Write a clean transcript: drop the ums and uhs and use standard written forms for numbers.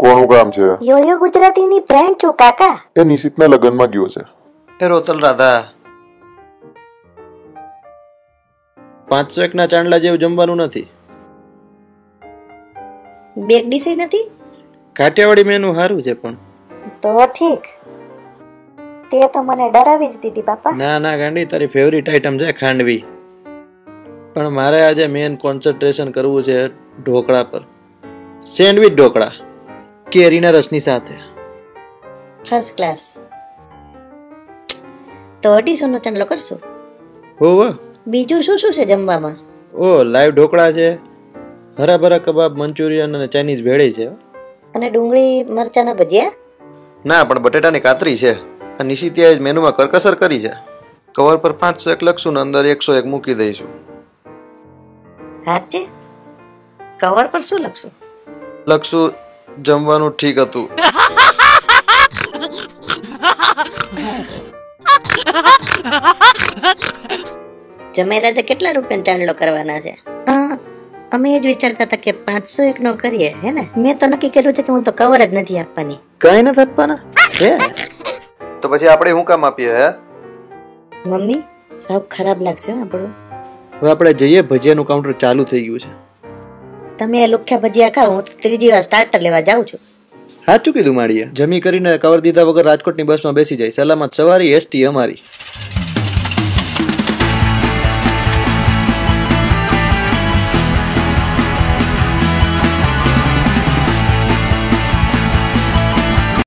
કોનું કામ છે? યોયો ગુજરાતીની ફ્રેન્ડ છું કાકા. એ નિશિતના લગ્નમાં ગયો છે. એ રોતલ રાધા 501 ના ચાંદલા જેવું જમવાનું નથી. બેક ડીશ નથી. કાઠિયાવાડી મેનુ સારું છે પણ તો ઠીક. તે તો મને ડરાવી જ દીધી બાપા. ના ના ગાંડી, તારી ફેવરિટ આઈટમ છે ખાંડવી. પણ મારે આજે મેન કોન્સન્ટ્રેશન કરવું છે ઢોકળા પર. સેન્ડવિચ ઢોકળા કેરીના રસની સાથે. First class. તો 250 નો ચાંદલો કરશું. હોવ. બીજું શું શું છે જમવામાં? ઓ લાઈવ ઢોકળા છે, હરાભરા કબાબ, મંચુરિયન અને ચાઇનીઝ ભેળી છે. અને ડુંગળી મરચાના ભજીયા? ના, પણ બટેટાની કાતરી છે. આ નિશિતિયાએ મેનુમાં કરકસર કરી છે. કવર પર 501 લખશું ને અંદર 101 મૂકી દઈશું. સાચે? કવર પર શું લખશું? લખશું જમવાનું ઠીક હતું. જમેરાજે કેટલા રૂપિયા ચાંદલો કરવાના છે? અમે એ જ વિચારતા હતા કે 501 નો કરીએ, હે ને? મેં તો નક્કી કર્યું છે કે હું તો કવર જ નથી આપવાની. કઈ નથી આપવાના? તો પછી આપણે શું કામ આપીએ? હે મમ્મી, સાવ ખરાબ લાગશે આપણું. હવે આપણે જઈએ, ભજીયાનું કાઉન્ટર ચાલુ થઈ ગયું છે. તમે લુખ્યા ભજીયા ખાઓ, હું તો ત્રીજી વાર સ્ટાર્ટર લેવા જાઉં છું. સાચું કીધું માળીએ. જમી કરીને કવર દીધા વગર રાજકોટની બસમાં બેસી જાય. સલામત સવારી, એસટી અમારી.